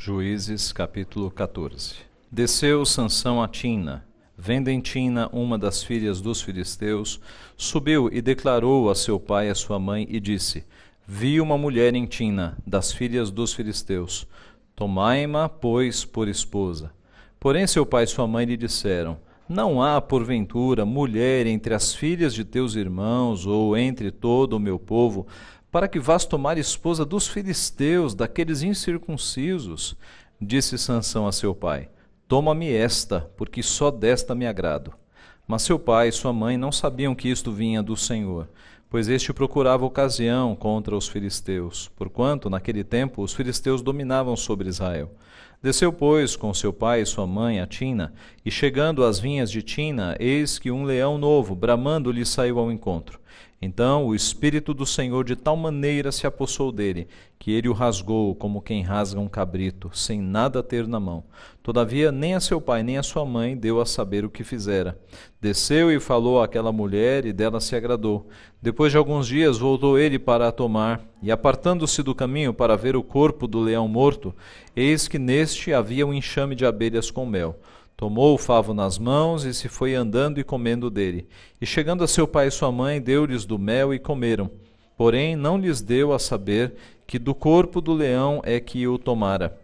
Juízes capítulo 14. Desceu Sansão a Timna. Vendo em Timna uma das filhas dos filisteus, subiu e declarou a seu pai e a sua mãe e disse: Vi uma mulher em Timna, das filhas dos filisteus. Tomai-ma, pois, por esposa. Porém seu pai e sua mãe lhe disseram: Não há, porventura, mulher entre as filhas de teus irmãos ou entre todo o meu povo, para que vás tomar esposa dos filisteus, daqueles incircuncisos? Disse Sansão a seu pai: Toma-me esta, porque só desta me agrado. Mas seu pai e sua mãe não sabiam que isto vinha do Senhor, pois este procurava ocasião contra os filisteus, porquanto, naquele tempo, os filisteus dominavam sobre Israel. Desceu, pois, com seu pai e sua mãe a Timna, e chegando às vinhas de Timna, eis que um leão novo, bramando, lhe saiu ao encontro. Então o Espírito do Senhor de tal maneira se apossou dele, que ele o rasgou como quem rasga um cabrito, sem nada ter na mão. Todavia nem a seu pai nem a sua mãe deu a saber o que fizera. Desceu e falou àquela mulher, e dela se agradou. Depois de alguns dias voltou ele para a tomar, e apartando-se do caminho para ver o corpo do leão morto, eis que neste havia um enxame de abelhas com mel. Tomou o favo nas mãos e se foi andando e comendo dele. E chegando a seu pai e sua mãe, deu-lhes do mel e comeram. Porém não lhes deu a saber que do corpo do leão é que o tomara.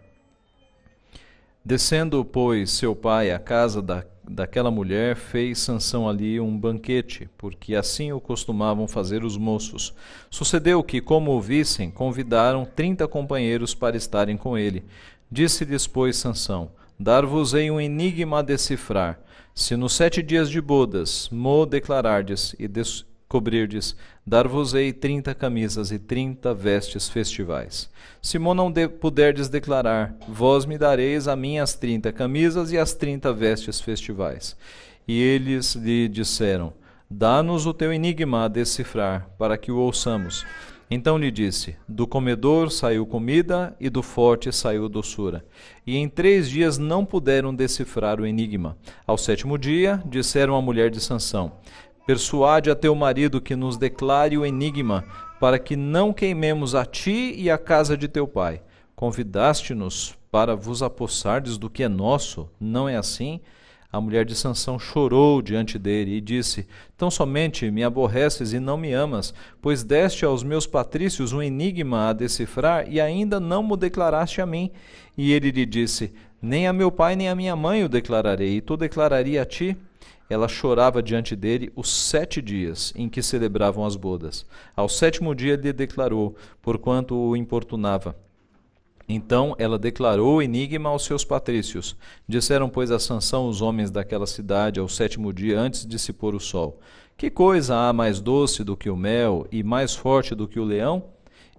Descendo, pois, seu pai à casa daquela mulher, fez Sansão ali um banquete, porque assim o costumavam fazer os moços. Sucedeu que, como o vissem, convidaram 30 companheiros para estarem com ele. Disse-lhes, pois, Sansão: Dar-vos-ei um enigma a decifrar. Se nos 7 dias de bodas mo declarardes e descobrirdes, dar-vos-ei 30 camisas e 30 vestes festivais. Se mo não puderdes declarar, vós me dareis a mim as 30 camisas e as 30 vestes festivais. E eles lhe disseram: Dá-nos o teu enigma a decifrar, para que o ouçamos. Então lhe disse: Do comedor saiu comida, e do forte saiu doçura. E em 3 dias não puderam decifrar o enigma. Ao 7º dia, disseram à mulher de Sansão: Persuade a teu marido que nos declare o enigma, para que não queimemos a ti e a casa de teu pai. Convidaste-nos para vos apossardes do que é nosso, não é assim? A mulher de Sansão chorou diante dele e disse: Tão somente me aborreces e não me amas, pois deste aos meus patrícios um enigma a decifrar e ainda não mo declaraste a mim. E ele lhe disse: Nem a meu pai nem a minha mãe o declararei, e tu declararia a ti? Ela chorava diante dele os 7 dias em que celebravam as bodas. Ao 7º dia lhe declarou, porquanto o importunava. Então ela declarou o enigma aos seus patrícios. Disseram, pois, a Sansão os homens daquela cidade ao 7º dia antes de se pôr o sol: Que coisa há mais doce do que o mel e mais forte do que o leão?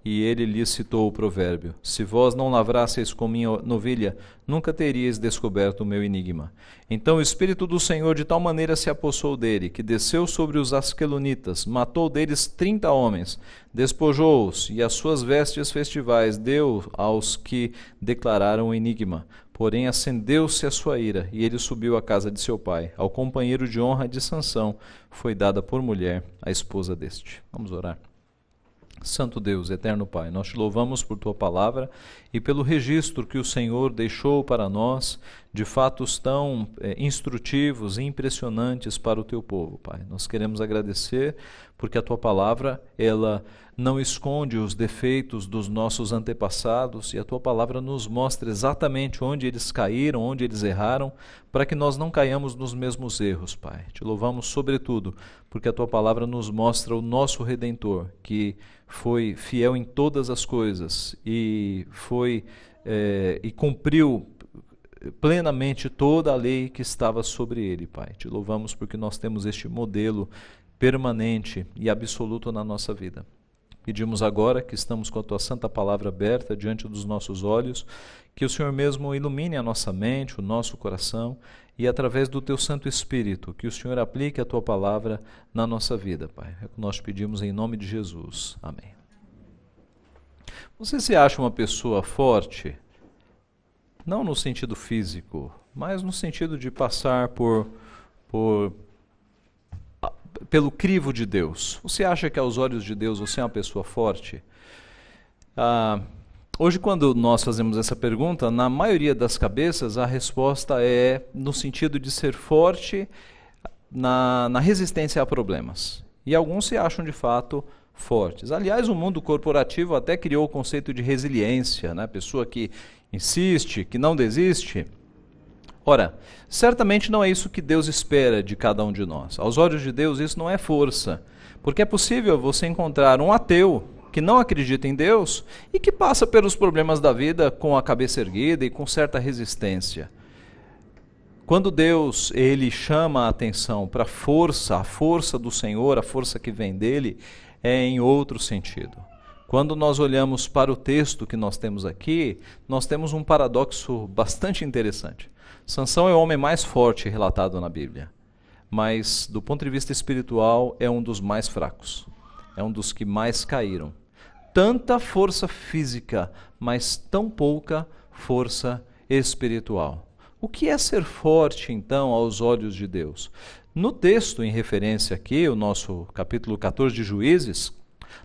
E ele lhes citou o provérbio: Se vós não lavrasseis com minha novilha, nunca teríeis descoberto o meu enigma. Então o Espírito do Senhor de tal maneira se apossou dele, que desceu sobre os asquelonitas, matou deles 30 homens, despojou-os, e as suas vestes festivais deu aos que declararam o enigma. Porém acendeu-se a sua ira, e ele subiu à casa de seu pai. Ao companheiro de honra de Sansão foi dada por mulher a esposa deste. Vamos orar. Santo Deus, eterno Pai, nós te louvamos por tua palavra e pelo registro que o Senhor deixou para nós de fatos tão instrutivos e impressionantes para o teu povo, Pai. Nós queremos agradecer porque a tua palavra, ela não esconde os defeitos dos nossos antepassados, e a tua palavra nos mostra exatamente onde eles caíram, onde eles erraram, para que nós não caiamos nos mesmos erros, Pai. Te louvamos sobretudo porque a tua palavra nos mostra o nosso Redentor, que foi fiel em todas as coisas e cumpriu plenamente toda a lei que estava sobre ele, Pai. Te louvamos porque nós temos este modelo permanente e absoluto na nossa vida. Pedimos agora que estamos com a tua santa palavra aberta diante dos nossos olhos, que o Senhor mesmo ilumine a nossa mente, o nosso coração, e através do teu Santo Espírito, que o Senhor aplique a tua palavra na nossa vida, Pai. É o que nós pedimos em nome de Jesus. Amém. Você se acha uma pessoa forte? Não no sentido físico, mas no sentido de passar pelo crivo de Deus. Você acha que aos olhos de Deus você é uma pessoa forte? Hoje, quando nós fazemos essa pergunta, na maioria das cabeças a resposta é no sentido de ser forte na resistência a problemas. E alguns se acham de fato fortes. Aliás, o mundo corporativo até criou o conceito de resiliência, né? Pessoa que insiste, que não desiste. Ora, certamente não é isso que Deus espera de cada um de nós. Aos olhos de Deus isso não é força, porque é possível você encontrar um ateu que não acredita em Deus e que passa pelos problemas da vida com a cabeça erguida e com certa resistência. Quando Deus ele chama a atenção para a força do Senhor, a força que vem dele, é em outro sentido. Quando nós olhamos para o texto que nós temos aqui, nós temos um paradoxo bastante interessante. Sansão é o homem mais forte relatado na Bíblia, mas do ponto de vista espiritual é um dos mais fracos, é um dos que mais caíram. Tanta força física, mas tão pouca força espiritual. O que é ser forte, então, aos olhos de Deus? No texto em referência aqui, o nosso capítulo 14 de Juízes,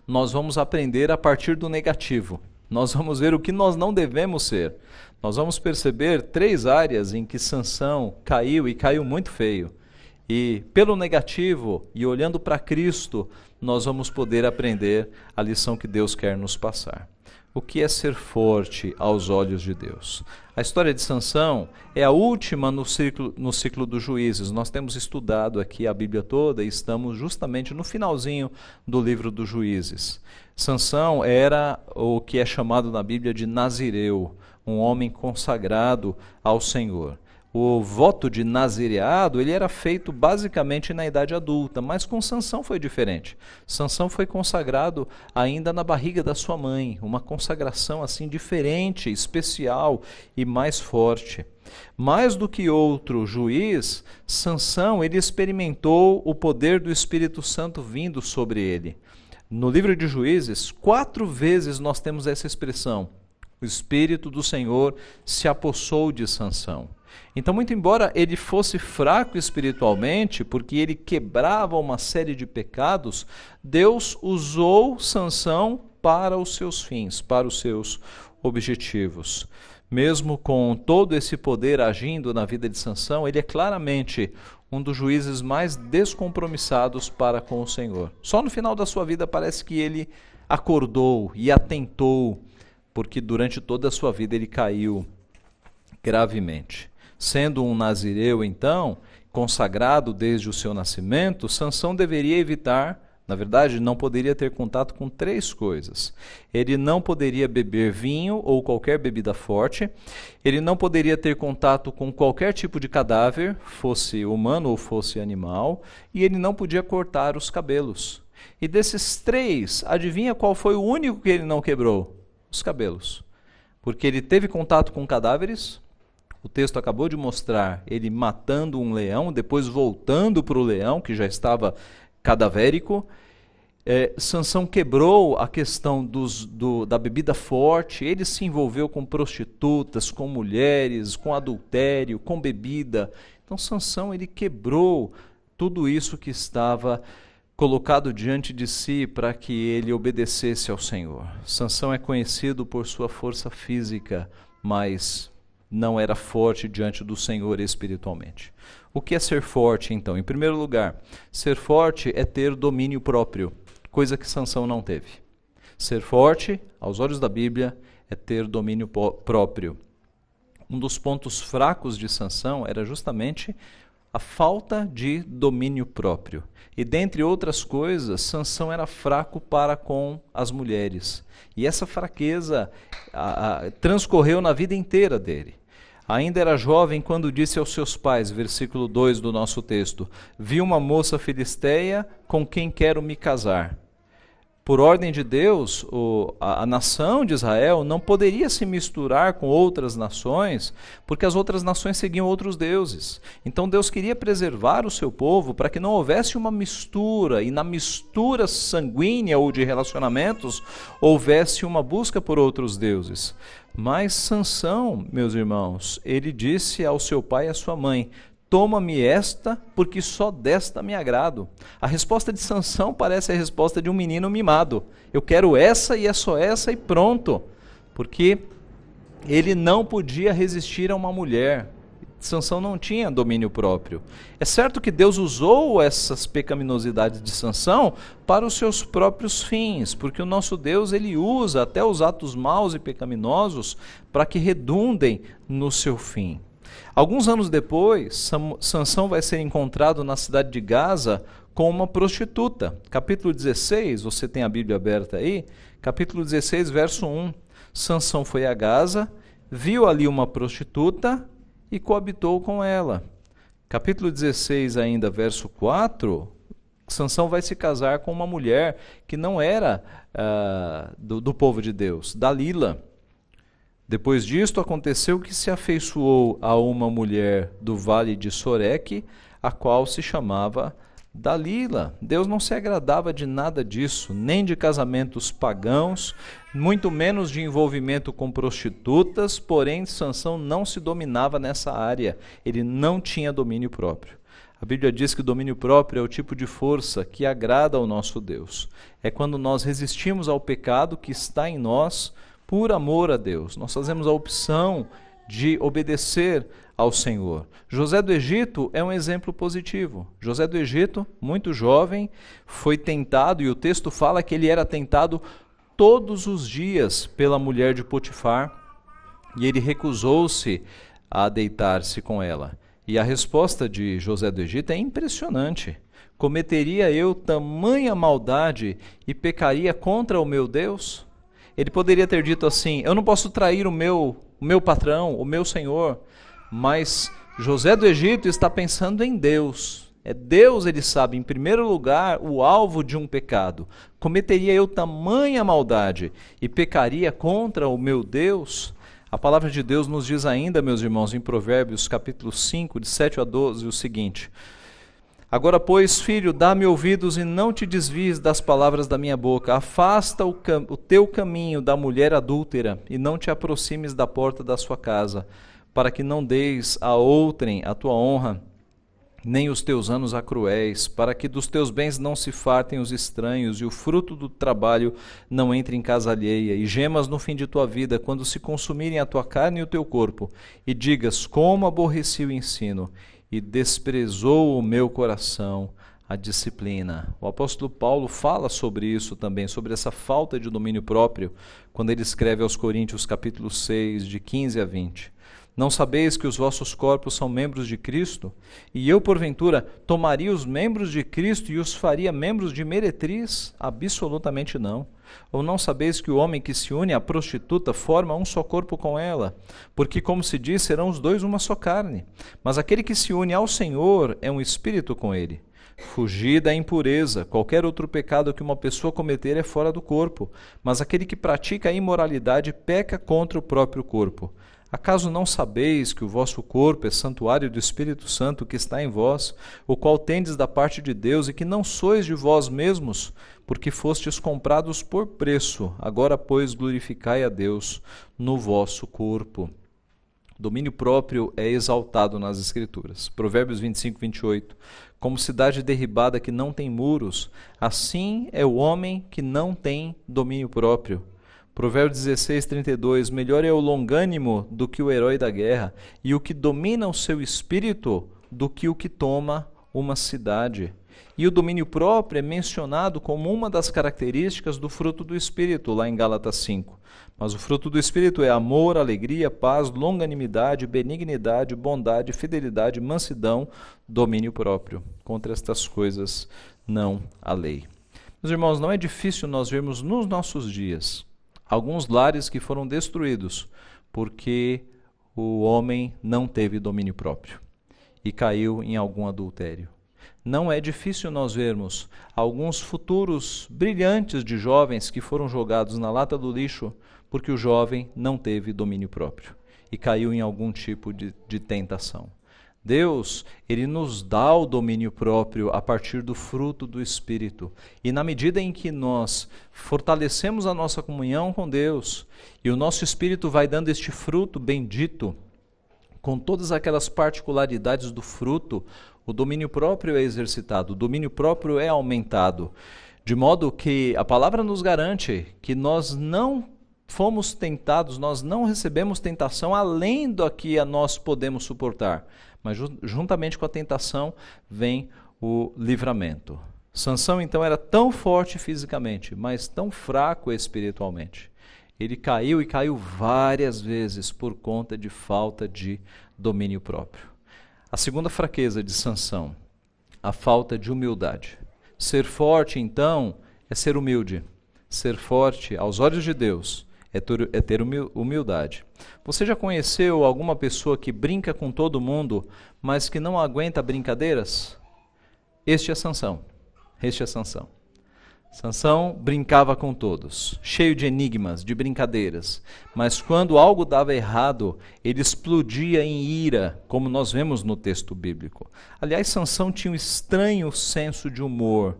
nós vamos aprender a partir do negativo. Nós vamos ver o que nós não devemos ser. Nós vamos perceber 3 áreas em que Sansão caiu e caiu muito feio. E pelo negativo e olhando para Cristo, nós vamos poder aprender a lição que Deus quer nos passar. O que é ser forte aos olhos de Deus? A história de Sansão é a última no ciclo dos Juízes. Nós temos estudado aqui a Bíblia toda e estamos justamente no finalzinho do livro dos Juízes. Sansão era o que é chamado na Bíblia de nazireu, um homem consagrado ao Senhor. O voto de nazireado ele era feito basicamente na idade adulta, mas com Sansão foi diferente. Sansão foi consagrado ainda na barriga da sua mãe, uma consagração assim diferente, especial e mais forte. Mais do que outro juiz, Sansão ele experimentou o poder do Espírito Santo vindo sobre ele. No livro de Juízes, 4 vezes nós temos essa expressão: o Espírito do Senhor se apossou de Sansão. Então, muito embora ele fosse fraco espiritualmente, porque ele quebrava uma série de pecados, Deus usou Sansão para os seus fins, para os seus objetivos. Mesmo com todo esse poder agindo na vida de Sansão, ele é claramente um dos juízes mais descompromissados para com o Senhor. Só no final da sua vida parece que ele acordou e atentou, porque durante toda a sua vida ele caiu gravemente. Sendo um nazireu, então, consagrado desde o seu nascimento, Sansão deveria evitar, na verdade, não poderia ter contato com 3 coisas. Ele não poderia beber vinho ou qualquer bebida forte, ele não poderia ter contato com qualquer tipo de cadáver, fosse humano ou fosse animal, e ele não podia cortar os cabelos. E desses 3, adivinha qual foi o único que ele não quebrou? Os cabelos. Porque ele teve contato com cadáveres. O texto acabou de mostrar ele matando um leão, depois voltando para o leão, que já estava cadavérico. Sansão quebrou a questão da bebida forte, ele se envolveu com prostitutas, com mulheres, com adultério, com bebida. Então Sansão ele quebrou tudo isso que estava colocado diante de si para que ele obedecesse ao Senhor. Sansão é conhecido por sua força física, mas não era forte diante do Senhor espiritualmente. O que é ser forte, então? Em primeiro lugar, ser forte é ter domínio próprio, coisa que Sansão não teve. Ser forte, aos olhos da Bíblia, é ter domínio próprio. Um dos pontos fracos de Sansão era justamente a falta de domínio próprio. E dentre outras coisas, Sansão era fraco para com as mulheres. E essa fraqueza transcorreu na vida inteira dele. Ainda era jovem quando disse aos seus pais, versículo 2 do nosso texto: vi uma moça filisteia com quem quero me casar. Por ordem de Deus, a nação de Israel não poderia se misturar com outras nações, porque as outras nações seguiam outros deuses. Então Deus queria preservar o seu povo para que não houvesse uma mistura, e na mistura sanguínea ou de relacionamentos, houvesse uma busca por outros deuses. Mas Sansão, meus irmãos, ele disse ao seu pai e à sua mãe: toma-me esta, porque só desta me agrado. A resposta de Sansão parece a resposta de um menino mimado. Eu quero essa e é só essa e pronto. porque ele não podia resistir a uma mulher. Sansão não tinha domínio próprio. É certo que Deus usou essas pecaminosidades de Sansão para os seus próprios fins, porque o nosso Deus, ele usa até os atos maus e pecaminosos para que redundem no seu fim. Alguns anos depois, Sansão vai ser encontrado na cidade de Gaza com uma prostituta. Capítulo 16, você tem a Bíblia aberta aí? Capítulo 16, verso 1. Sansão foi a Gaza, viu ali uma prostituta e coabitou com ela. Capítulo 16 ainda, verso 4, Sansão vai se casar com uma mulher que não era do povo de Deus, Dalila. Depois disto, aconteceu que se afeiçoou a uma mulher do vale de Soreque, a qual se chamava Dalila. Deus não se agradava de nada disso, nem de casamentos pagãos, muito menos de envolvimento com prostitutas, porém Sansão não se dominava nessa área, ele não tinha domínio próprio. A Bíblia diz que o domínio próprio é o tipo de força que agrada ao nosso Deus. É quando nós resistimos ao pecado que está em nós por amor a Deus. Nós fazemos a opção de obedecer ao Senhor. José do Egito é um exemplo positivo. José do Egito, muito jovem, foi tentado, e o texto fala que ele era tentado todos os dias pela mulher de Potifar, e ele recusou-se a deitar-se com ela. E a resposta de José do Egito é impressionante. Cometeria eu tamanha maldade e pecaria contra o meu Deus? Ele poderia ter dito assim: eu não posso trair o meu patrão, o meu senhor. Mas José do Egito está pensando em Deus. É Deus, ele sabe, em primeiro lugar, o alvo de um pecado. Cometeria eu tamanha maldade e pecaria contra o meu Deus? A palavra de Deus nos diz ainda, meus irmãos, em Provérbios capítulo 5, de 7 a 12, o seguinte: agora, pois, filho, dá-me ouvidos e não te desvies das palavras da minha boca. Afasta o teu caminho da mulher adúltera e não te aproximes da porta da sua casa, para que não deis a outrem a tua honra, nem os teus anos a cruéis, para que dos teus bens não se fartem os estranhos, e o fruto do trabalho não entre em casa alheia, e gemas no fim de tua vida, quando se consumirem a tua carne e o teu corpo, e digas: como aborreci o ensino, e desprezou o meu coração a disciplina. O apóstolo Paulo fala sobre isso também, sobre essa falta de domínio próprio, quando ele escreve aos Coríntios capítulo 6, de 15 a 20. Não sabeis que os vossos corpos são membros de Cristo? E eu, porventura, tomaria os membros de Cristo e os faria membros de meretriz? Absolutamente não. Ou não sabeis que o homem que se une à prostituta forma um só corpo com ela? Porque, como se diz, serão os dois uma só carne. Mas aquele que se une ao Senhor é um espírito com ele. Fugir da impureza. Qualquer outro pecado que uma pessoa cometer é fora do corpo, mas aquele que pratica a imoralidade peca contra o próprio corpo. Acaso não sabeis que o vosso corpo é santuário do Espírito Santo que está em vós, o qual tendes da parte de Deus, e que não sois de vós mesmos, porque fostes comprados por preço? Agora, pois, glorificai a Deus no vosso corpo. Domínio próprio é exaltado nas Escrituras. Provérbios 25, 28. Como cidade derribada que não tem muros, assim é o homem que não tem domínio próprio. Provérbios 16, 32, melhor é o longânimo do que o herói da guerra, e o que domina o seu espírito do que o que toma uma cidade. E o domínio próprio é mencionado como uma das características do fruto do Espírito, lá em Gálatas 5. Mas o fruto do Espírito é amor, alegria, paz, longanimidade, benignidade, bondade, fidelidade, mansidão, domínio próprio. Contra estas coisas não há lei. Meus irmãos, não é difícil nós vermos nos nossos dias alguns lares que foram destruídos porque o homem não teve domínio próprio e caiu em algum adultério. Não é difícil nós vermos alguns futuros brilhantes de jovens que foram jogados na lata do lixo porque o jovem não teve domínio próprio e caiu em algum tipo de tentação. Deus, ele nos dá o domínio próprio a partir do fruto do Espírito. E na medida em que nós fortalecemos a nossa comunhão com Deus, e o nosso Espírito vai dando este fruto bendito, com todas aquelas particularidades do fruto, o domínio próprio é exercitado, o domínio próprio é aumentado. De modo que a palavra nos garante que nós não fomos tentados, nós não recebemos tentação além do que nós podemos suportar, mas juntamente com a tentação vem o livramento. Sansão então era tão forte fisicamente, mas tão fraco espiritualmente. Ele caiu e caiu várias vezes por conta de falta de domínio próprio. A segunda fraqueza de Sansão, a falta de humildade. Ser forte então é ser humilde. Ser forte aos olhos de Deus é ter humildade. Você já conheceu alguma pessoa que brinca com todo mundo, mas que não aguenta brincadeiras? Este é Sansão. Sansão brincava com todos, cheio de enigmas, de brincadeiras, mas quando algo dava errado, ele explodia em ira, como nós vemos no texto bíblico. Aliás, Sansão tinha um estranho senso de humor.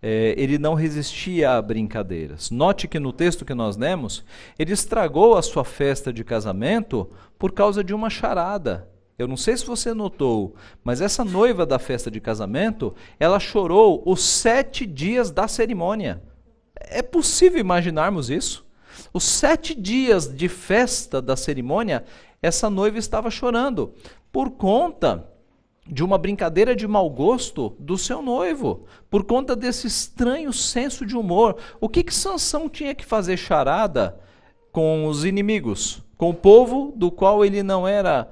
Ele não resistia a brincadeiras. Note que no texto que nós lemos, ele estragou a sua festa de casamento por causa de uma charada. Eu não sei se você notou, mas essa noiva da festa de casamento, ela chorou os 7 dias da cerimônia. É possível imaginarmos isso? Os 7 dias de festa da cerimônia, essa noiva estava chorando por conta de uma brincadeira de mau gosto do seu noivo, por conta desse estranho senso de humor. O que Sansão tinha que fazer charada com os inimigos? Com o povo do qual ele não era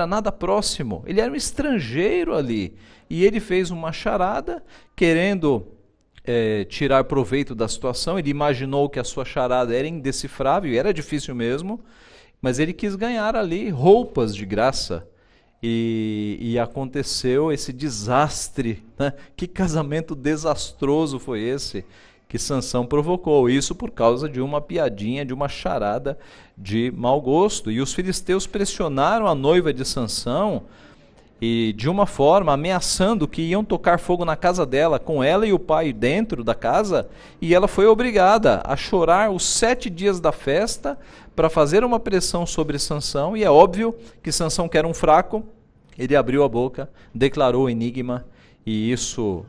nada próximo. Ele era um estrangeiro ali. E ele fez uma charada, querendo tirar proveito da situação. Ele imaginou que a sua charada era indecifrável, e era difícil mesmo, mas ele quis ganhar ali roupas de graça. E aconteceu esse desastre, né? Que casamento desastroso foi esse que Sansão provocou? Isso por causa de uma piadinha, de uma charada de mau gosto. E os filisteus pressionaram a noiva de Sansão, e de uma forma ameaçando que iam tocar fogo na casa dela, com ela e o pai dentro da casa, e ela foi obrigada a chorar os 7 dias da festa para fazer uma pressão sobre Sansão. E é óbvio que Sansão, que era um fraco, ele abriu a boca, declarou o enigma, e isso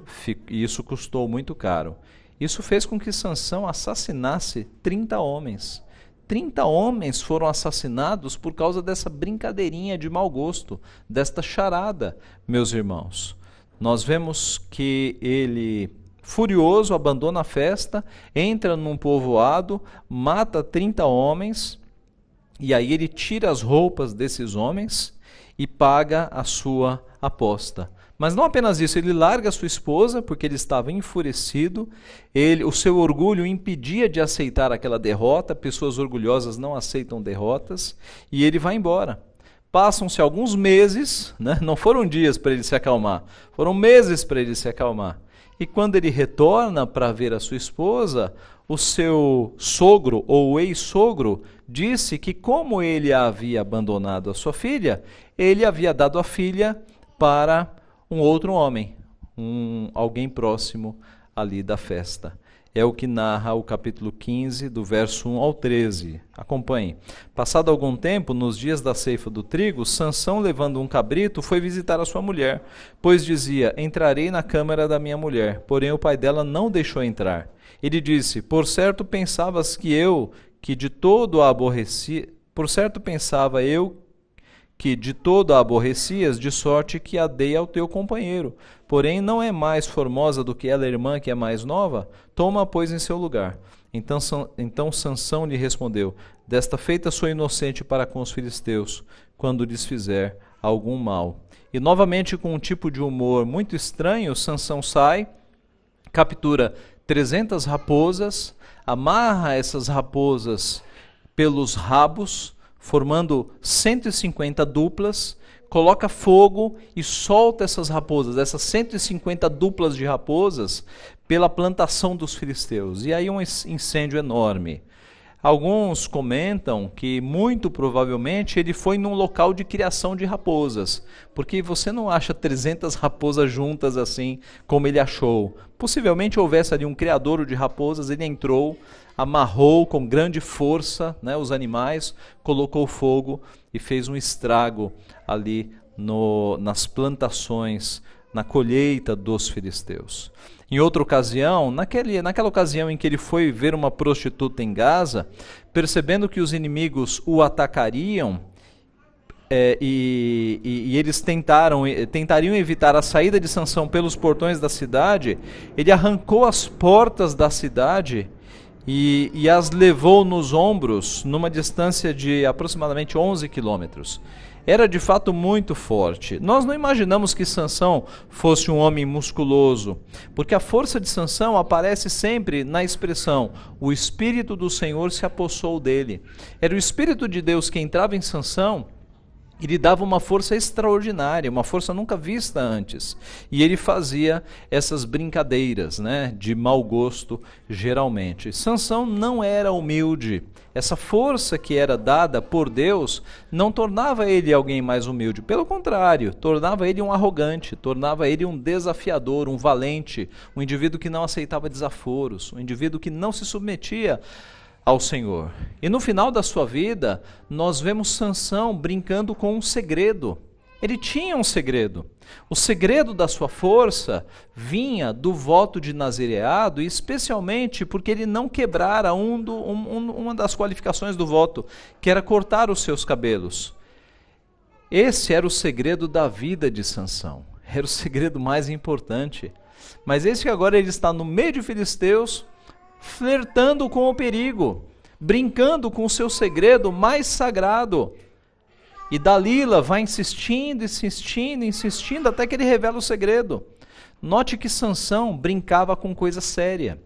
custou muito caro. Isso fez com que Sansão assassinasse 30 homens. 30 homens foram assassinados por causa dessa brincadeirinha de mau gosto, desta charada, meus irmãos. Nós vemos que ele, furioso, abandona a festa, entra num povoado, mata 30 homens, e aí ele tira as roupas desses homens e paga a sua aposta. Mas não apenas isso, ele larga a sua esposa porque ele estava enfurecido, o seu orgulho o impedia de aceitar aquela derrota. Pessoas orgulhosas não aceitam derrotas, e ele vai embora. Passam-se alguns meses, né? Não foram dias para ele se acalmar, foram meses para ele se acalmar. E quando ele retorna para ver a sua esposa, o seu sogro ou ex-sogro disse que, como ele havia abandonado a sua filha, ele havia dado a filha para um outro homem, alguém próximo ali da festa. É o que narra o capítulo 15, do verso 1 ao 13. Acompanhe. Passado algum tempo, nos dias da ceifa do trigo, Sansão, levando um cabrito, foi visitar a sua mulher, pois dizia: entrarei na câmara da minha mulher. Porém o pai dela não deixou entrar. Ele disse: por certo pensavas que de todo a aborreci, por certo pensava eu que de todo a aborrecias, de sorte que a dei ao teu companheiro. Porém não é mais formosa do que ela, a irmã, que é mais nova? Toma, pois, em seu lugar. Então Sansão lhe respondeu: desta feita sou inocente para com os filisteus, quando lhes fizer algum mal. E novamente, com um tipo de humor muito estranho, Sansão sai, captura 300 raposas, amarra essas raposas pelos rabos, formando 150 duplas, coloca fogo e solta essas raposas, essas 150 duplas de raposas, pela plantação dos filisteus. E aí um incêndio enorme. Alguns comentam que muito provavelmente ele foi num local de criação de raposas, porque você não acha 300 raposas juntas assim como ele achou. Possivelmente houvesse ali um criadouro de raposas, ele entrou, amarrou com grande força, né, os animais, colocou fogo e fez um estrago ali nas plantações na colheita dos filisteus. Em outra ocasião, naquela ocasião em que ele foi ver uma prostituta em Gaza, percebendo que os inimigos o atacariam, e eles tentariam evitar a saída de Sansão pelos portões da cidade, ele arrancou as portas da cidade e as levou nos ombros numa distância de aproximadamente 11 quilômetros. Era de fato muito forte. Nós não imaginamos que Sansão fosse um homem musculoso, porque a força de Sansão aparece sempre na expressão: o Espírito do Senhor se apossou dele. Era o Espírito de Deus que entrava em Sansão e lhe dava uma força extraordinária, uma força nunca vista antes. E ele fazia essas brincadeiras, de mau gosto, geralmente. Sansão não era humilde. Essa força que era dada por Deus não tornava ele alguém mais humilde. Pelo contrário, tornava ele um arrogante, tornava ele um desafiador, um valente, um indivíduo que não aceitava desaforos, um indivíduo que não se submetia ao Senhor. E no final da sua vida, nós vemos Sansão brincando com um segredo. Ele tinha um segredo. O segredo da sua força vinha do voto de nazireado, e especialmente porque ele não quebrara uma das qualificações do voto, que era cortar os seus cabelos. Esse era o segredo da vida de Sansão. Era o segredo mais importante. Mas esse que agora ele está no meio de filisteus, flertando com o perigo, brincando com o seu segredo mais sagrado. E Dalila vai insistindo, até que ele revela o segredo. Note que Sansão brincava com coisa séria,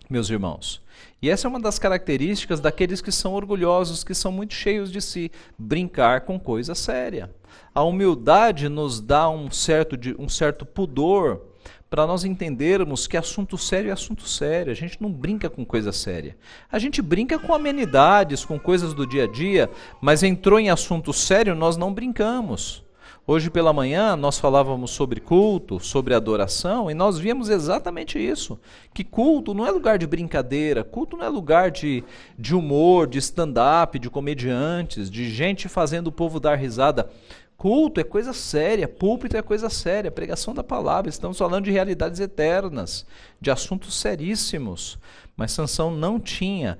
meus irmãos. E essa é uma das características daqueles que são orgulhosos, que são muito cheios de si, brincar com coisa séria. A humildade nos dá um certo pudor, para nós entendermos que assunto sério é assunto sério. A gente não brinca com coisa séria. A gente brinca com amenidades, com coisas do dia a dia, mas entrou em assunto sério, nós não brincamos. Hoje pela manhã nós falávamos sobre culto, sobre adoração, e nós vimos exatamente isso, que culto não é lugar de brincadeira, culto não é lugar de humor, de stand-up, de comediantes, de gente fazendo o povo dar risada. Culto é coisa séria, púlpito é coisa séria, pregação da palavra, estamos falando de realidades eternas, de assuntos seríssimos. Mas Sansão não tinha,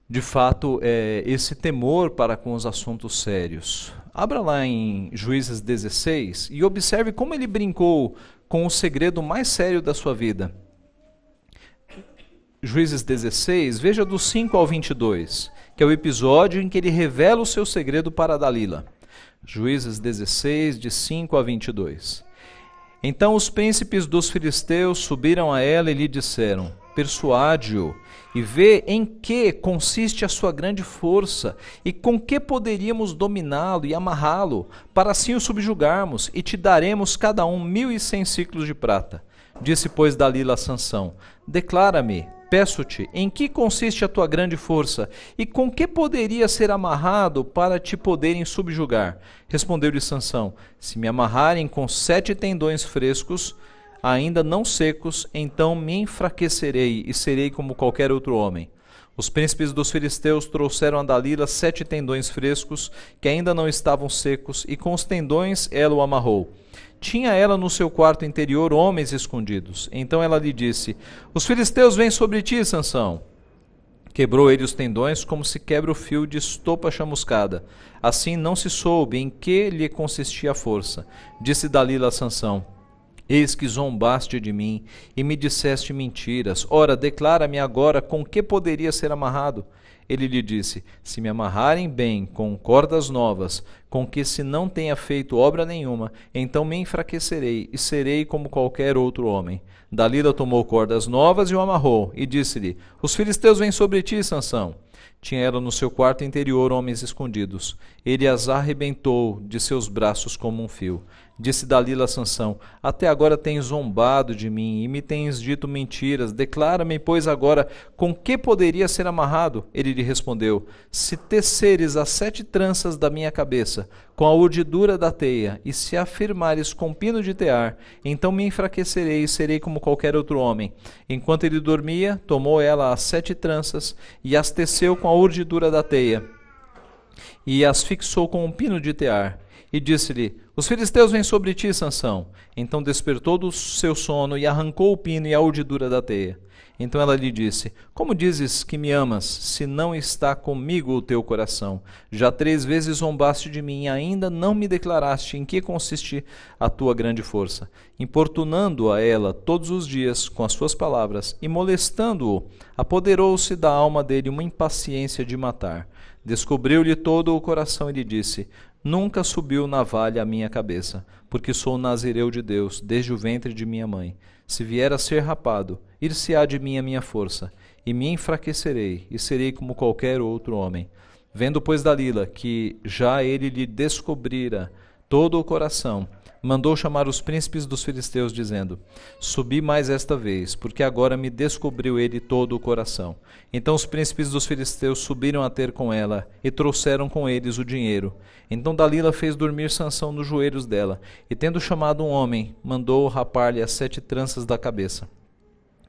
de fato, esse temor para com os assuntos sérios. Abra lá em Juízes 16 e observe como ele brincou com o segredo mais sério da sua vida. Juízes 16, veja do 5 ao 22, que é o episódio em que ele revela o seu segredo para Dalila. Juízes 16, de 5 a 22. Então os príncipes dos filisteus subiram a ela e lhe disseram: persuade-o e vê em que consiste a sua grande força e com que poderíamos dominá-lo e amarrá-lo, para assim o subjugarmos, e te daremos cada um 1.100 siclos de prata. Disse, pois, Dalila a Sansão: declara-me, peço-te, em que consiste a tua grande força, e com que poderia ser amarrado para te poderem subjugar? Respondeu-lhe Sansão: se me amarrarem com 7 tendões frescos, ainda não secos, então me enfraquecerei e serei como qualquer outro homem. Os príncipes dos filisteus trouxeram a Dalila 7 tendões frescos, que ainda não estavam secos, e com os tendões ela o amarrou. Tinha ela no seu quarto interior homens escondidos. Então ela lhe disse: os filisteus vêm sobre ti, Sansão. Quebrou ele os tendões como se quebra o fio de estopa chamuscada. Assim não se soube em que lhe consistia a força. Disse Dalila a Sansão: eis que zombaste de mim e me disseste mentiras. Ora, declara-me agora com que poderia ser amarrado. Ele lhe disse: se me amarrarem bem com cordas novas, com que se não tenha feito obra nenhuma, então me enfraquecerei e serei como qualquer outro homem. Dalila tomou cordas novas e o amarrou, e disse-lhe: os filisteus vêm sobre ti, Sansão. Tinha ela no seu quarto interior homens escondidos. Ele as arrebentou de seus braços como um fio. Disse Dalila a Sansão: até agora tens zombado de mim e me tens dito mentiras. Declara-me, pois, agora com que poderia ser amarrado? Ele lhe respondeu: se teceres as 7 tranças da minha cabeça com a urdidura da teia, e se afirmares com pino de tear, então me enfraquecerei e serei como qualquer outro homem. Enquanto ele dormia, tomou ela as 7 tranças e as teceu com a urdidura da teia, e as fixou com um pino de tear. E disse-lhe: os filisteus vêm sobre ti, Sansão. Então despertou do seu sono e arrancou o pino e a urdidura da teia. Então ela lhe disse: como dizes que me amas, se não está comigo o teu coração? Já 3 vezes zombaste de mim e ainda não me declaraste em que consiste a tua grande força. Importunando a ela todos os dias com as suas palavras e molestando-o, apoderou-se da alma dele uma impaciência de matar. Descobriu-lhe todo o coração e lhe disse: nunca subiu navalha à minha cabeça, porque sou nazireu de Deus, desde o ventre de minha mãe. Se vier a ser rapado, ir-se-á de mim a minha força, e me enfraquecerei, e serei como qualquer outro homem. Vendo, pois, Dalila que já ele lhe descobrira todo o coração, mandou chamar os príncipes dos filisteus, dizendo: subi mais esta vez, porque agora me descobriu ele todo o coração. Então os príncipes dos filisteus subiram a ter com ela, e trouxeram com eles o dinheiro. Então Dalila fez dormir Sansão nos joelhos dela, e tendo chamado um homem, mandou rapar-lhe as 7 tranças da cabeça.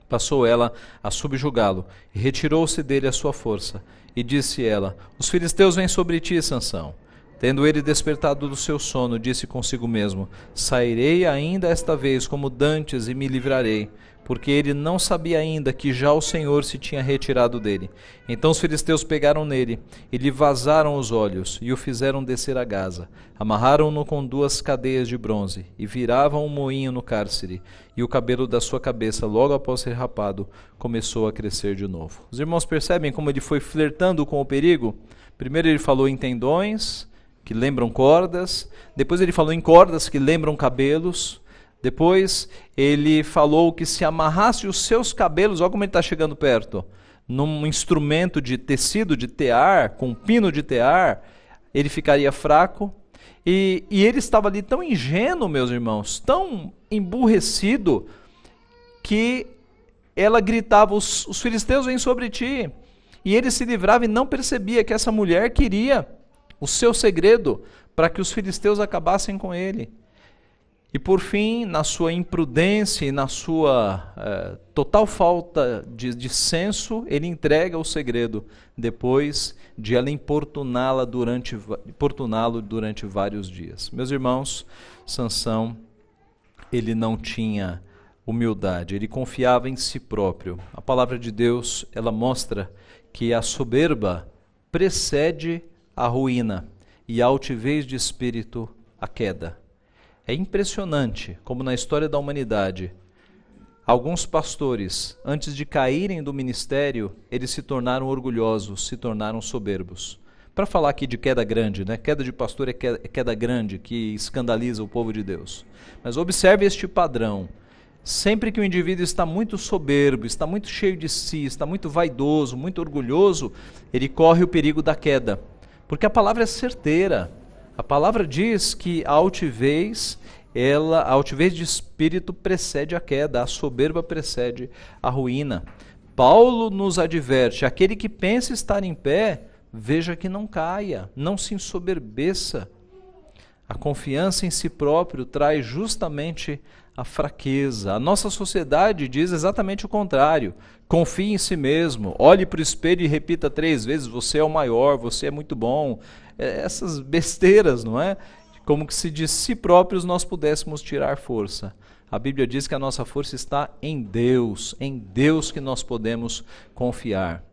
Passou ela a subjugá-lo, e retirou-se dele a sua força. E disse ela: os filisteus vêm sobre ti, Sansão. Tendo ele despertado do seu sono, disse consigo mesmo: sairei ainda esta vez como dantes e me livrarei, porque ele não sabia ainda que já o Senhor se tinha retirado dele. Então os filisteus pegaram nele e lhe vazaram os olhos e o fizeram descer a Gaza. Amarraram-no com 2 cadeias de bronze e viravam um moinho no cárcere, e o cabelo da sua cabeça, logo após ser rapado, começou a crescer de novo. Os irmãos percebem como ele foi flertando com o perigo? Primeiro ele falou em tendões, que lembram cordas. Depois ele falou em cordas, que lembram cabelos. Depois ele falou que se amarrasse os seus cabelos, olha como ele está chegando perto, num instrumento de tecido, de tear, com um pino de tear, ele ficaria fraco. E ele estava ali tão ingênuo, meus irmãos, tão emburrecido, que ela gritava: os filisteus vêm sobre ti. E ele se livrava e não percebia que essa mulher queria o seu segredo para que os filisteus acabassem com ele. E por fim, na sua imprudência e na sua total falta de senso, ele entrega o segredo, depois de ela importuná-lo durante vários dias. Meus irmãos, Sansão, ele não tinha humildade, ele confiava em si próprio. A palavra de Deus, ela mostra que a soberba precede a ruína e a altivez de espírito a queda. É impressionante como na história da humanidade, alguns pastores, antes de caírem do ministério, eles se tornaram orgulhosos, se tornaram soberbos. Para falar aqui de queda grande, né? Queda de pastor é queda grande, que escandaliza o povo de Deus. Mas observe este padrão. Sempre que o indivíduo está muito soberbo, está muito cheio de si, está muito vaidoso, muito orgulhoso, ele corre o perigo da queda. Porque a palavra é certeira. A palavra diz que a altivez de espírito precede a queda, a soberba precede a ruína. Paulo nos adverte: aquele que pensa estar em pé, veja que não caia, não se ensoberbeça. A confiança em si próprio traz justamente a fraqueza. A nossa sociedade diz exatamente o contrário. Confie em si mesmo, olhe para o espelho e repita 3 vezes: você é o maior, você é muito bom. Essas besteiras, não é? Como que se de si próprios nós pudéssemos tirar força. A Bíblia diz que a nossa força está em Deus que nós podemos confiar.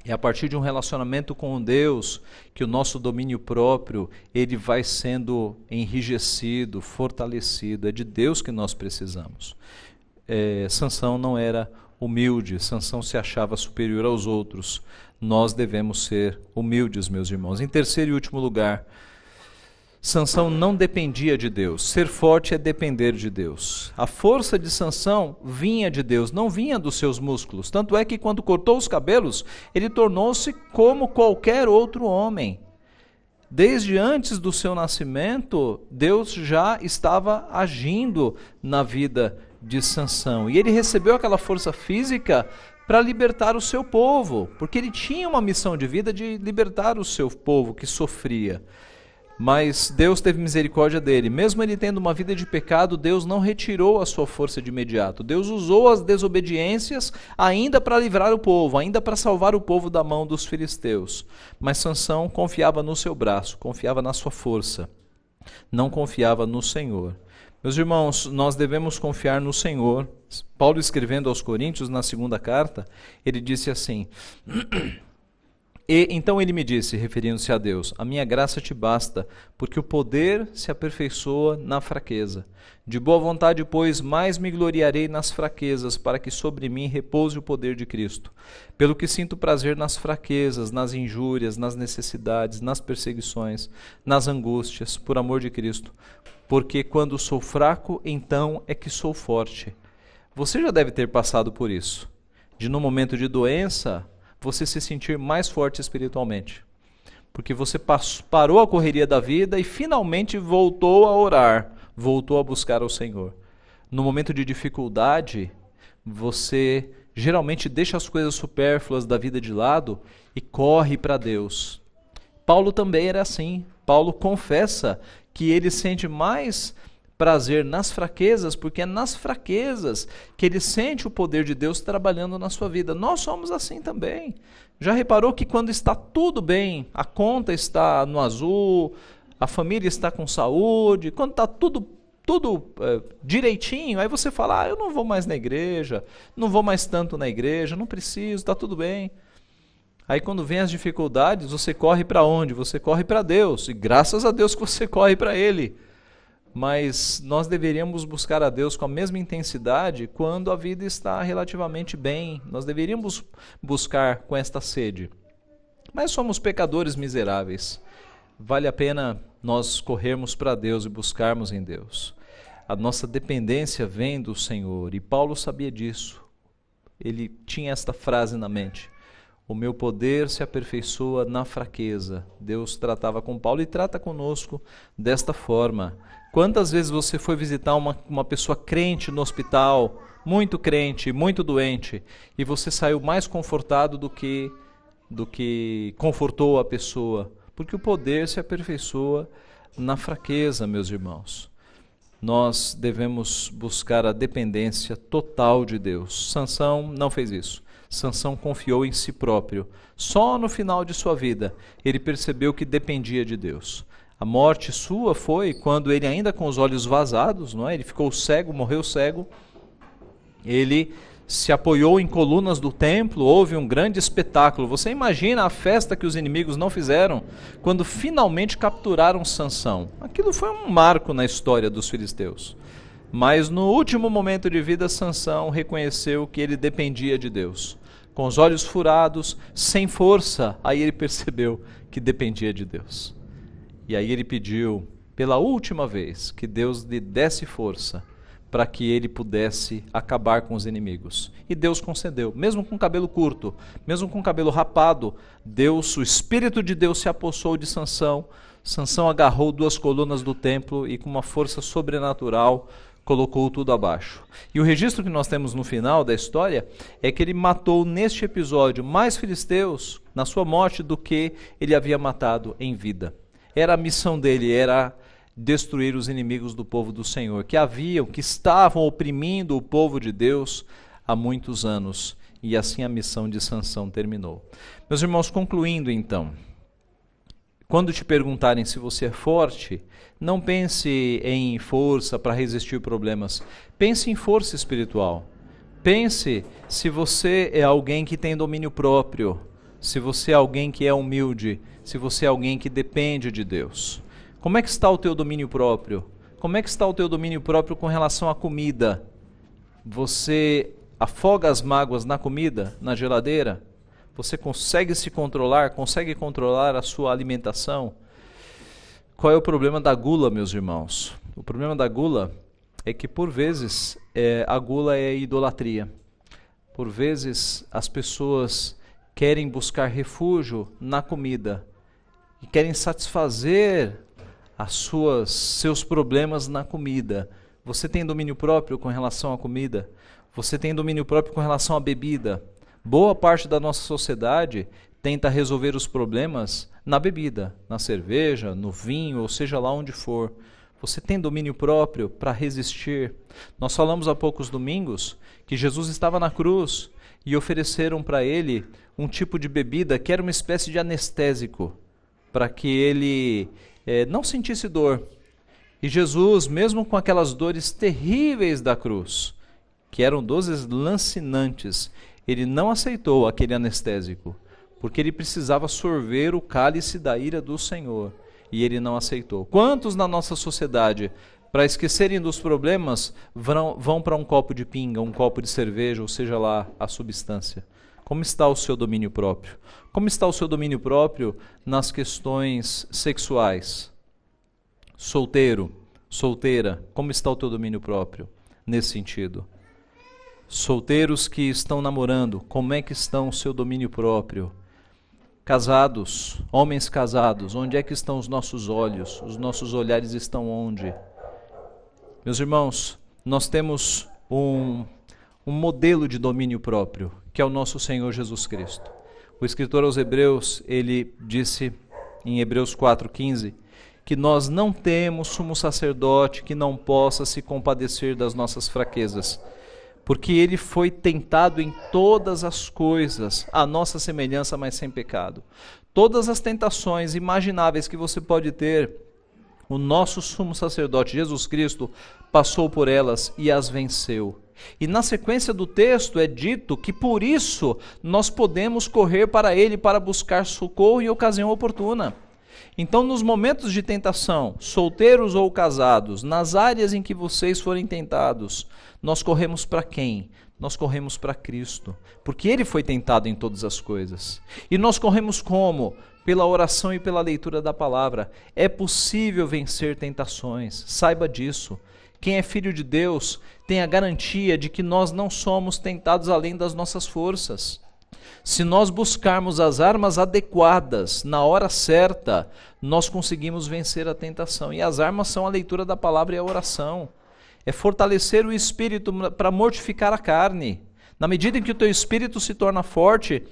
É a partir de um relacionamento com Deus que o nosso domínio próprio ele vai sendo enrijecido, fortalecido. É de Deus que nós precisamos. Sansão não era humilde, Sansão se achava superior aos outros. Nós devemos ser humildes, meus irmãos. Em terceiro e último lugar, Sansão não dependia de Deus. Ser forte é depender de Deus. A força de Sansão vinha de Deus, não vinha dos seus músculos. Tanto é que quando cortou os cabelos, ele tornou-se como qualquer outro homem. Desde antes do seu nascimento, Deus já estava agindo na vida de Sansão. E ele recebeu aquela força física para libertar o seu povo, porque ele tinha uma missão de vida de libertar o seu povo que sofria. Mas Deus teve misericórdia dele. Mesmo ele tendo uma vida de pecado, Deus não retirou a sua força de imediato. Deus usou as desobediências ainda para livrar o povo, ainda para salvar o povo da mão dos filisteus. Mas Sansão confiava no seu braço, confiava na sua força. não confiava no Senhor. Meus irmãos, nós devemos confiar no Senhor. Paulo, escrevendo aos Coríntios, na segunda carta, ele disse assim: E então ele me disse, referindo-se a Deus: a minha graça te basta, porque o poder se aperfeiçoa na fraqueza. De boa vontade, pois, mais me gloriarei nas fraquezas, para que sobre mim repouse o poder de Cristo. Pelo que sinto prazer nas fraquezas, nas injúrias, nas necessidades, nas perseguições, nas angústias, por amor de Cristo. Porque quando sou fraco, então é que sou forte. Você já deve ter passado por isso, de no momento de doença, você se sentir mais forte espiritualmente. Porque você parou a correria da vida e finalmente voltou a orar, voltou a buscar ao Senhor. No momento de dificuldade, você geralmente deixa as coisas supérfluas da vida de lado e corre para Deus. Paulo também era assim. Paulo confessa que ele sente mais prazer nas fraquezas, porque é nas fraquezas que ele sente o poder de Deus trabalhando na sua vida. Nós somos assim também. Já reparou que quando está tudo bem, a conta está no azul, a família está com saúde, quando está tudo direitinho, aí você fala: eu não vou mais na igreja, não vou mais tanto na igreja, não preciso, está tudo bem. Aí quando vem as dificuldades, você corre para onde? Você corre para Deus, e graças a Deus que você corre para Ele. Mas nós deveríamos buscar a Deus com a mesma intensidade quando a vida está relativamente bem. Nós deveríamos buscar com esta sede. Mas somos pecadores miseráveis. Vale a pena nós corrermos para Deus e buscarmos em Deus. A nossa dependência vem do Senhor, e Paulo sabia disso. Ele tinha esta frase na mente: o meu poder se aperfeiçoa na fraqueza. Deus tratava com Paulo e trata conosco desta forma. Quantas vezes você foi visitar uma pessoa crente no hospital, muito crente, muito doente, e você saiu mais confortado do que confortou a pessoa? Porque o poder se aperfeiçoa na fraqueza, meus irmãos. Nós devemos buscar a dependência total de Deus. Sansão não fez isso. Sansão confiou em si próprio. Só no final de sua vida ele percebeu que dependia de Deus. A morte sua foi quando ele, ainda com os olhos vazados, não é? Ele ficou cego, morreu cego. Ele se apoiou em colunas do templo, houve um grande espetáculo. Você imagina a festa que os inimigos não fizeram quando finalmente capturaram Sansão. Aquilo foi um marco na história dos filisteus. Mas no último momento de vida, Sansão reconheceu que ele dependia de Deus. Com os olhos furados, sem força, aí ele percebeu que dependia de Deus. E aí ele pediu, pela última vez, que Deus lhe desse força para que ele pudesse acabar com os inimigos. E Deus concedeu, mesmo com cabelo curto, mesmo com cabelo rapado, o Espírito de Deus se apossou de Sansão. Sansão agarrou 2 colunas do templo e com uma força sobrenatural colocou tudo abaixo. E o registro que nós temos no final da história é que ele matou neste episódio mais filisteus na sua morte do que ele havia matado em vida. Era a missão dele, era destruir os inimigos do povo do Senhor, que estavam oprimindo o povo de Deus há muitos anos. E assim a missão de Sansão terminou. Meus irmãos, concluindo então, quando te perguntarem se você é forte, não pense em força para resistir problemas. Pense em força espiritual. Pense se você é alguém que tem domínio próprio, se você é alguém que é humilde, se você é alguém que depende de Deus. Como é que está o teu domínio próprio? Como é que está o teu domínio próprio com relação à comida? Você afoga as mágoas na comida, na geladeira? Você consegue se controlar? Consegue controlar a sua alimentação? Qual é o problema da gula, meus irmãos? O problema da gula é que, por vezes, a gula é idolatria. Por vezes, as pessoas querem buscar refúgio na comida e querem satisfazer seus problemas na comida. Você tem domínio próprio com relação à comida? Você tem domínio próprio com relação à bebida? Boa parte da nossa sociedade tenta resolver os problemas na bebida, na cerveja, no vinho, ou seja lá onde for. Você tem domínio próprio para resistir? Nós falamos há poucos domingos que Jesus estava na cruz e ofereceram para ele um tipo de bebida que era uma espécie de anestésico, para que ele não sentisse dor. E Jesus, mesmo com aquelas dores terríveis da cruz, que eram dores lancinantes, ele não aceitou aquele anestésico, porque ele precisava sorver o cálice da ira do Senhor, e ele não aceitou. Quantos na nossa sociedade, para esquecerem dos problemas, vão para um copo de pinga, um copo de cerveja, ou seja lá a substância? Como está o seu domínio próprio? Como está o seu domínio próprio nas questões sexuais? Solteiro, solteira, como está o teu domínio próprio nesse sentido? Solteiros que estão namorando, como é que estão o seu domínio próprio? Casados, homens casados, onde é que estão os nossos olhos? Os nossos olhares estão onde? Meus irmãos, nós temos um modelo de domínio próprio, que é o nosso Senhor Jesus Cristo. O escritor aos Hebreus, ele disse em Hebreus 4,15, que nós não temos sumo sacerdote que não possa se compadecer das nossas fraquezas, porque ele foi tentado em todas as coisas, à nossa semelhança, mas sem pecado. Todas as tentações imagináveis que você pode ter, o nosso sumo sacerdote, Jesus Cristo, passou por elas e as venceu. E na sequência do texto é dito que por isso nós podemos correr para ele para buscar socorro em ocasião oportuna. Então, nos momentos de tentação, solteiros ou casados, nas áreas em que vocês forem tentados, nós corremos para quem? Nós corremos para Cristo, porque Ele foi tentado em todas as coisas. E nós corremos como? Pela oração e pela leitura da palavra. É possível vencer tentações, saiba disso. Quem é filho de Deus tem a garantia de que nós não somos tentados além das nossas forças. Se nós buscarmos as armas adequadas na hora certa, nós conseguimos vencer a tentação. E as armas são a leitura da palavra e a oração. É fortalecer o espírito para mortificar a carne. Na medida em que o teu espírito se torna forte,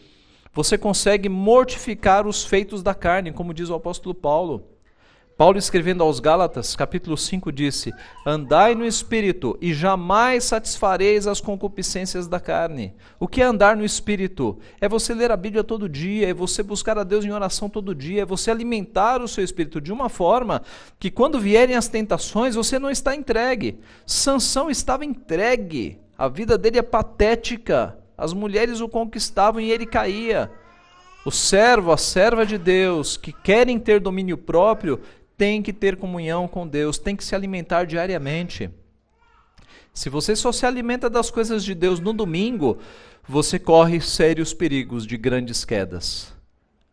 você consegue mortificar os feitos da carne, como diz o apóstolo Paulo. Paulo, escrevendo aos Gálatas, capítulo 5, disse: andai no Espírito e jamais satisfareis as concupiscências da carne. O que é andar no Espírito? É você ler a Bíblia todo dia, é você buscar a Deus em oração todo dia, é você alimentar o seu Espírito de uma forma que quando vierem as tentações, você não está entregue. Sansão estava entregue, a vida dele é patética, as mulheres o conquistavam e ele caía. O servo, a serva de Deus, que querem ter domínio próprio, tem que ter comunhão com Deus, tem que se alimentar diariamente. Se você só se alimenta das coisas de Deus no domingo, você corre sérios perigos de grandes quedas.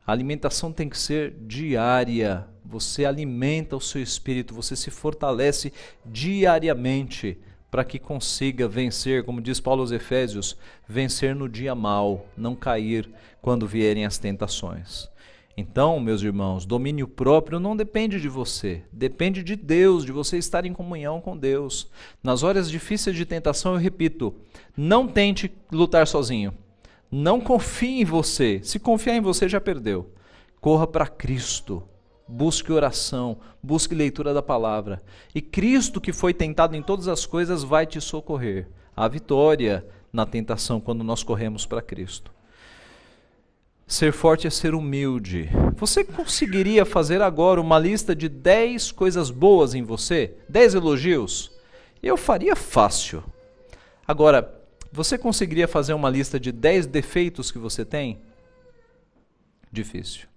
A alimentação tem que ser diária. Você alimenta o seu espírito, você se fortalece diariamente para que consiga vencer, como diz Paulo aos Efésios, vencer no dia mau, não cair quando vierem as tentações. Então, meus irmãos, domínio próprio não depende de você, depende de Deus, de você estar em comunhão com Deus. Nas horas difíceis de tentação, eu repito, não tente lutar sozinho, não confie em você, se confiar em você já perdeu. Corra para Cristo, busque oração, busque leitura da palavra, e Cristo, que foi tentado em todas as coisas, vai te socorrer. Há vitória na tentação quando nós corremos para Cristo. Ser forte é ser humilde. Você conseguiria fazer agora uma lista de 10 coisas boas em você? 10 elogios? Eu faria fácil. Agora, você conseguiria fazer uma lista de 10 defeitos que você tem? Difícil.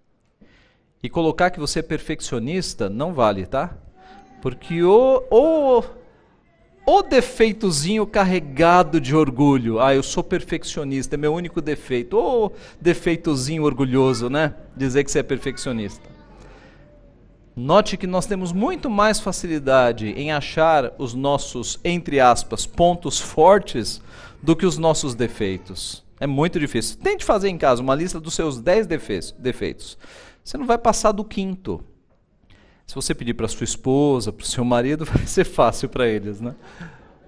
E colocar que você é perfeccionista não vale, tá? Porque o defeitozinho carregado de orgulho. Eu sou perfeccionista, é meu único defeito. O defeitozinho orgulhoso, né? Dizer que você é perfeccionista. Note que nós temos muito mais facilidade em achar os nossos, entre aspas, pontos fortes do que os nossos defeitos. É muito difícil. Tente fazer em casa uma lista dos seus 10 defeitos. Você não vai passar do 5º. Se você pedir para sua esposa, para o seu marido, vai ser fácil para eles, né?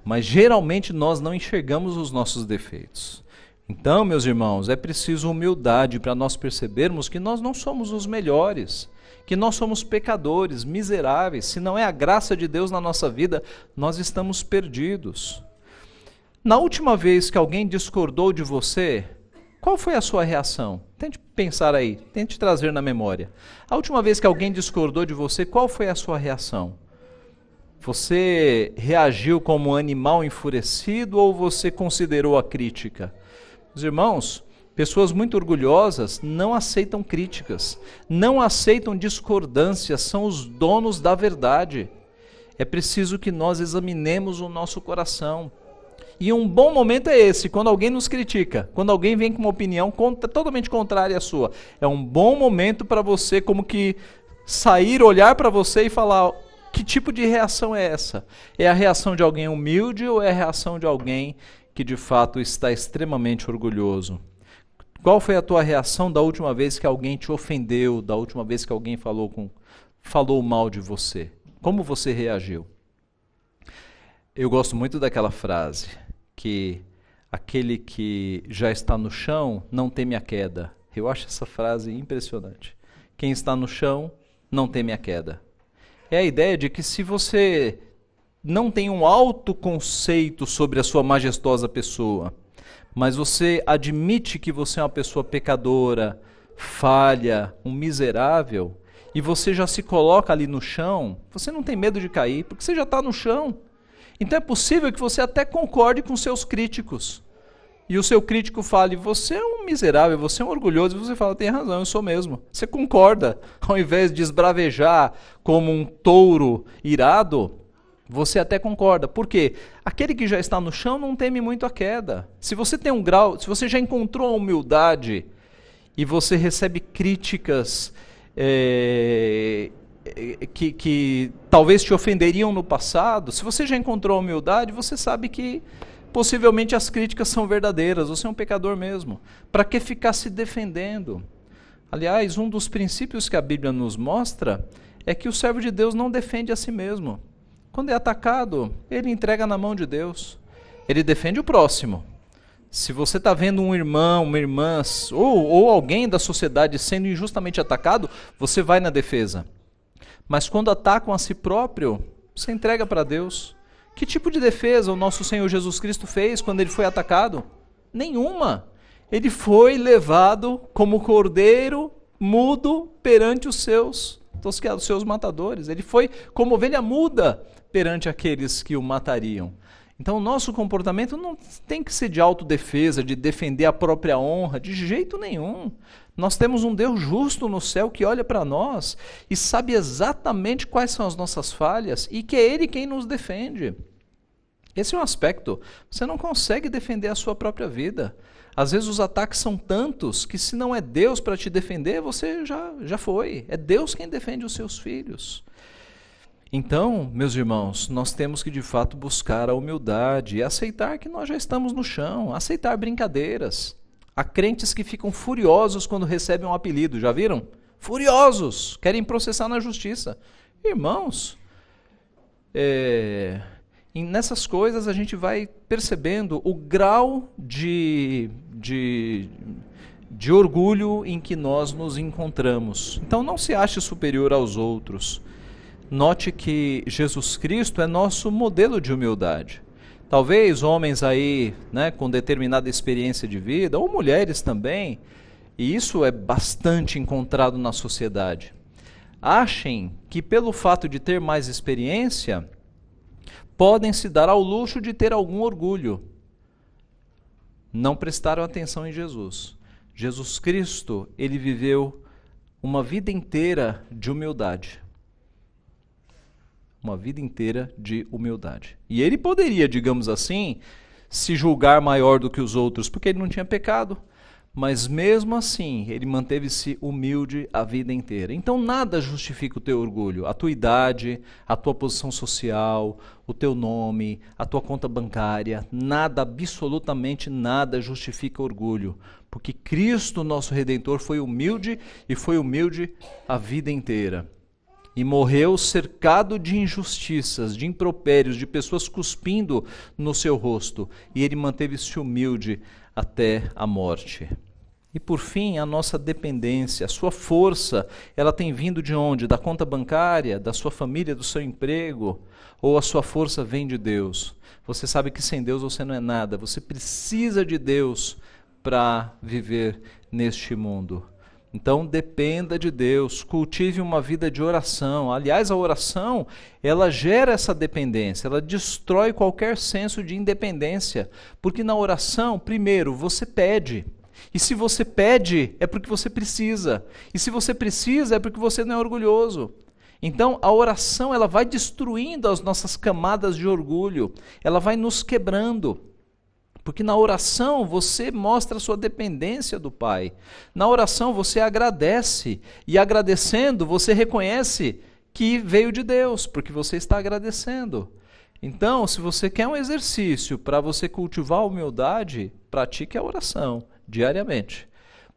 Mas geralmente nós não enxergamos os nossos defeitos. Então, meus irmãos, é preciso humildade para nós percebermos que nós não somos os melhores, que nós somos pecadores, miseráveis. Se não é a graça de Deus na nossa vida, nós estamos perdidos. Na última vez que alguém discordou de você, qual foi a sua reação? Tente pensar aí, tente trazer na memória. A última vez que alguém discordou de você, qual foi a sua reação? Você reagiu como um animal enfurecido ou você considerou a crítica? Meus irmãos, pessoas muito orgulhosas não aceitam críticas, não aceitam discordâncias, são os donos da verdade. É preciso que nós examinemos o nosso coração. E um bom momento é esse, quando alguém nos critica, quando alguém vem com uma opinião totalmente contrária à sua. É um bom momento para você como que sair, olhar para você e falar, que tipo de reação é essa? É a reação de alguém humilde ou é a reação de alguém que de fato está extremamente orgulhoso? Qual foi a tua reação da última vez que alguém te ofendeu, da última vez que alguém falou mal de você? Como você reagiu? Eu gosto muito daquela frase, que aquele que já está no chão não teme a queda. Eu acho essa frase impressionante. Quem está no chão não teme a queda. É a ideia de que se você não tem um alto conceito sobre a sua majestosa pessoa, mas você admite que você é uma pessoa pecadora, falha, um miserável, e você já se coloca ali no chão, você não tem medo de cair, porque você já está no chão. Então é possível que você até concorde com seus críticos. E o seu crítico fale, você é um miserável, você é um orgulhoso, e você fala, tem razão, eu sou mesmo. Você concorda, ao invés de esbravejar como um touro irado, você até concorda. Por quê? Aquele que já está no chão não teme muito a queda. Se você tem um grau, se você já encontrou a humildade e você recebe críticas que talvez te ofenderiam no passado, se você já encontrou a humildade, você sabe que possivelmente as críticas são verdadeiras, você é um pecador mesmo. Para que ficar se defendendo? Aliás, um dos princípios que a Bíblia nos mostra é que o servo de Deus não defende a si mesmo. Quando é atacado, ele entrega na mão de Deus. Ele defende o próximo. Se você está vendo um irmão, uma irmã, ou alguém da sociedade sendo injustamente atacado, você vai na defesa. Mas quando atacam a si próprio, você entrega para Deus. Que tipo de defesa o nosso Senhor Jesus Cristo fez quando ele foi atacado? Nenhuma. Ele foi levado como cordeiro mudo perante os seus matadores. Ele foi como ovelha muda perante aqueles que o matariam. Então o nosso comportamento não tem que ser de autodefesa, de defender a própria honra, de jeito nenhum. Nós temos um Deus justo no céu que olha para nós e sabe exatamente quais são as nossas falhas e que é Ele quem nos defende. Esse é um aspecto. Você não consegue defender a sua própria vida. Às vezes os ataques são tantos que se não é Deus para te defender, você já foi. É Deus quem defende os seus filhos. Então, meus irmãos, nós temos que de fato buscar a humildade e aceitar que nós já estamos no chão, aceitar brincadeiras. Há crentes que ficam furiosos quando recebem um apelido, já viram? Furiosos, querem processar na justiça. Irmãos, nessas coisas a gente vai percebendo o grau de orgulho em que nós nos encontramos. Então não se ache superior aos outros. Note que Jesus Cristo é nosso modelo de humildade. Talvez homens aí, com determinada experiência de vida, ou mulheres também, e isso é bastante encontrado na sociedade, achem que pelo fato de ter mais experiência, podem se dar ao luxo de ter algum orgulho. Não prestaram atenção em Jesus. Jesus Cristo, ele viveu uma vida inteira de humildade. Uma vida inteira de humildade. E ele poderia, digamos assim, se julgar maior do que os outros, porque ele não tinha pecado. Mas mesmo assim, ele manteve-se humilde a vida inteira. Então nada justifica o teu orgulho. A tua idade, a tua posição social, o teu nome, a tua conta bancária, nada, absolutamente nada justifica orgulho. Porque Cristo, nosso Redentor, foi humilde e foi humilde a vida inteira. E morreu cercado de injustiças, de impropérios, de pessoas cuspindo no seu rosto. E ele manteve-se humilde até a morte. E por fim, a nossa dependência, a sua força, ela tem vindo de onde? Da conta bancária, da sua família, do seu emprego? Ou a sua força vem de Deus? Você sabe que sem Deus você não é nada. Você precisa de Deus para viver neste mundo. Então dependa de Deus, cultive uma vida de oração. Aliás, a oração, ela gera essa dependência, ela destrói qualquer senso de independência, porque na oração, primeiro, você pede. E se você pede, é porque você precisa. E se você precisa, é porque você não é orgulhoso. Então, a oração, ela vai destruindo as nossas camadas de orgulho, ela vai nos quebrando. Porque na oração você mostra a sua dependência do Pai. Na oração você agradece. E agradecendo você reconhece que veio de Deus, porque você está agradecendo. Então, se você quer um exercício para você cultivar a humildade, pratique a oração diariamente.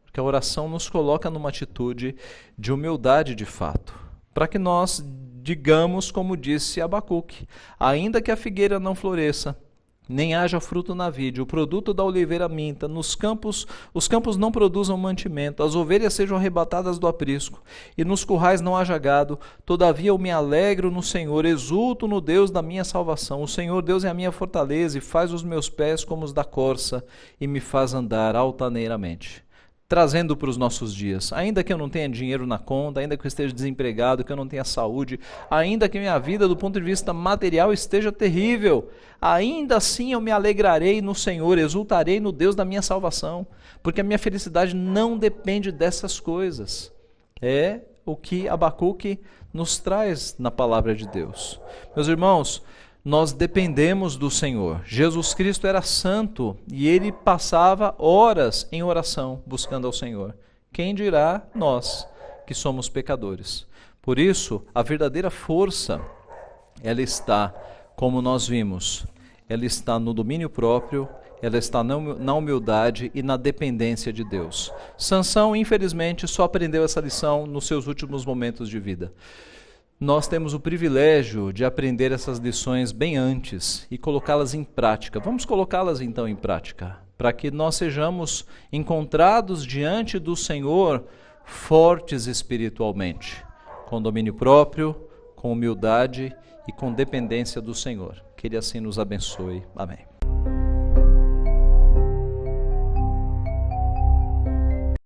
Porque a oração nos coloca numa atitude de humildade de fato. Para que nós digamos, como disse Abacuque, ainda que a figueira não floresça, nem haja fruto na vide, o produto da oliveira minta, os campos não produzam mantimento, as ovelhas sejam arrebatadas do aprisco, e nos currais não haja gado, todavia eu me alegro no Senhor, exulto no Deus da minha salvação. O Senhor Deus é a minha fortaleza, e faz os meus pés como os da corça, e me faz andar altaneiramente. Trazendo para os nossos dias, ainda que eu não tenha dinheiro na conta, ainda que eu esteja desempregado, que eu não tenha saúde, ainda que minha vida do ponto de vista material esteja terrível, ainda assim eu me alegrarei no Senhor, exultarei no Deus da minha salvação, porque a minha felicidade não depende dessas coisas. É o que Abacuque nos traz na palavra de Deus. Meus irmãos, nós dependemos do Senhor. Jesus Cristo era santo e ele passava horas em oração buscando ao Senhor. Quem dirá nós, que somos pecadores? Por isso, a verdadeira força, ela está, como nós vimos, ela está no domínio próprio, ela está na humildade e na dependência de Deus. Sansão, infelizmente, só aprendeu essa lição nos seus últimos momentos de vida. Nós temos o privilégio de aprender essas lições bem antes e colocá-las em prática. Vamos colocá-las então em prática, para que nós sejamos encontrados diante do Senhor fortes espiritualmente, com domínio próprio, com humildade e com dependência do Senhor. Que Ele assim nos abençoe. Amém.